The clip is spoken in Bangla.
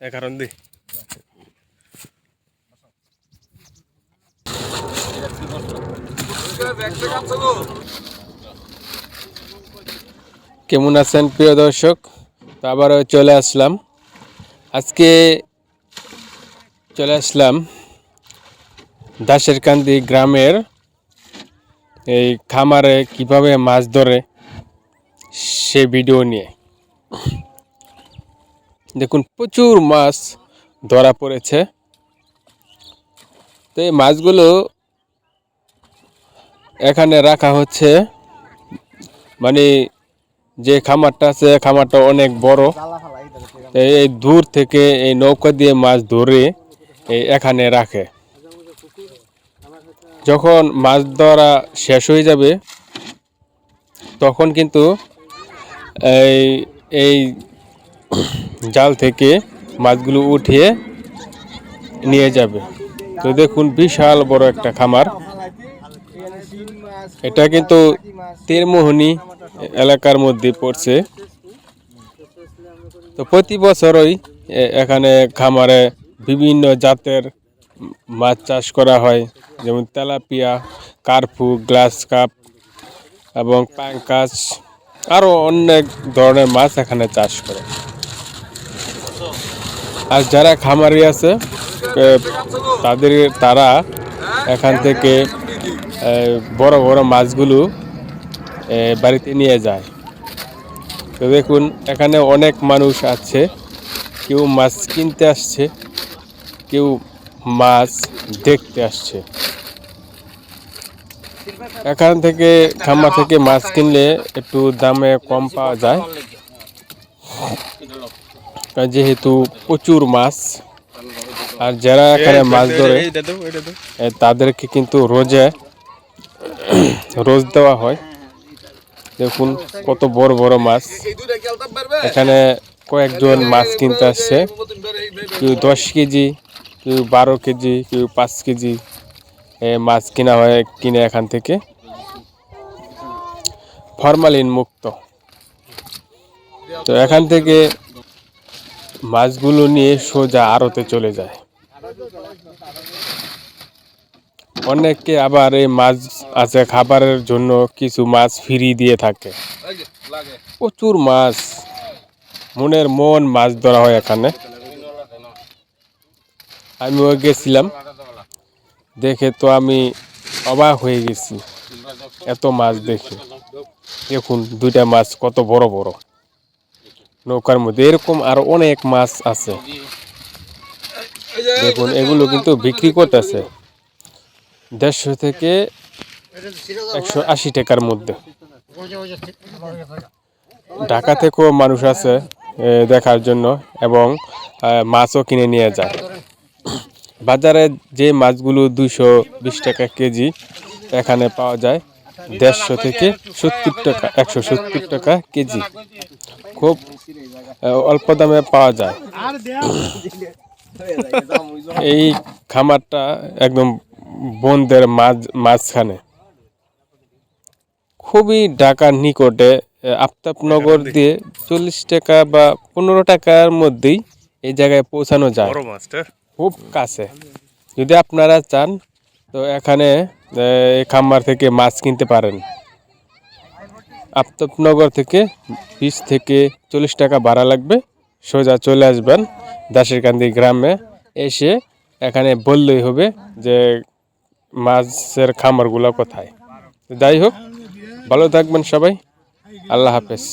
এ কারণ দি কেমন আছেন প্রিয় দর্শক? আবারও চলে আসলাম। আজকে চলে আসলাম দাসেরকান্দি গ্রামের এই খামারে কিভাবে মাছ ধরে সে ভিডিও নিয়ে। দেখুন প্রচুর মাছ ধরা পড়েছে। তো এই মাছগুলো এখানে রাখা হচ্ছে, মানে যে খামারটা আছে খামারটা অনেক বড়। এই দূর থেকে এই নৌকা দিয়ে মাছ ধরে এখানে রাখে। যখন মাছ ধরা শেষ হয়ে যাবে তখন কিন্তু এই এই জাল থেকে মাছগুলো উঠিয়ে নিয়ে যাবে। তো দেখুন বিশাল বড় একটা খামার। এটা কিন্তু তীরমোহনী এলাকার মধ্যে পড়ছে। তো প্রতি বছরই এখানে খামারে বিভিন্ন জাতের মাছ চাষ করা হয়, যেমন তেলাপিয়া, কার্পু, গ্লাস কাপ এবং প্যাঙ্কাস, আরও অনেক ধরনের মাছ এখানে চাষ করে। আর যারা খামারি আছে তারা এখান থেকে বড় বড় মাছগুলো বাড়িতে নিয়ে যায়। তো দেখুন এখানে অনেক মানুষ আছে, কেউ মাছ কিনতে আসছে, কেউ মাছ দেখতে আসছে। এখান থেকে খামার থেকে মাছ কিনলে একটু দামে কম পাওয়া যায়, যেহেতু প্রচুর মাছ। আর যারা এখানে মাছ ধরে তাদেরকে কিন্তু রোজ দেওয়া হয়। দেখুন কত বড় বড় মাছ। এখানে কয়েকজন মাছ কিনতে আসছে, কেউ 10 কেজি, কেউ 12 কেজি, কেউ 5 কেজি মাছ কিনে এখান থেকে ফরমালিন মুক্ত। তো এখান থেকে মাছগুলো নিয়ে সোজা আড়তে চলে যায়। অনেকে আবার এই মাছ আছে খাবারের জন্য কিছু মাছ ফ্রি দিয়ে থাকে। প্রচুর মাছ, মনের মন মাছ ধরা হয় এখানে। আমিও গেছিলাম, দেখে তো আমি অবাক হয়ে গেছি এত মাছ দেখে। দেখুন দুইটা মাছ কত বড় বড় নৌকার মধ্যে। এরকম আরো অনেক মাছ আছে। দেখুন এগুলো কিন্তু বিক্রি করতেছে 150 থেকে 180 টাকার মধ্যে। ঢাকা থেকেও মানুষ আছে দেখার জন্য এবং মাছও কিনে নিয়ে যায়। বাজারে যে মাছগুলো 220 টাকা কেজি, এখানে পাওয়া যায় 150 থেকে 70 টাকা, 170 টাকা কেজি। খুব অল্প দামে পাওয়া যায়। এই খামারটা একদম বনদের মাঝখানে, খুবই ঢাকার নিকটে। আফতাবনগর দিয়ে 40 টাকা বা 15 টাকার মধ্যেই এই জায়গায় পৌঁছানো যায়, খুব কাছে। যদি আপনারা চান তো এখানে এই খামার থেকে মাছ কিনতে পারেন। আফতাবনগর থেকে 20 থেকে 40 টাকা ভাড়া লাগবে। সোজা চলে আসবেন দাসেরকান্দি গ্রামে। এসে এখানে বললেই হবে যে মাছের খামারগুলো কোথায়। যাই হোক, ভালো থাকবেন সবাই। আল্লাহ হাফেজ।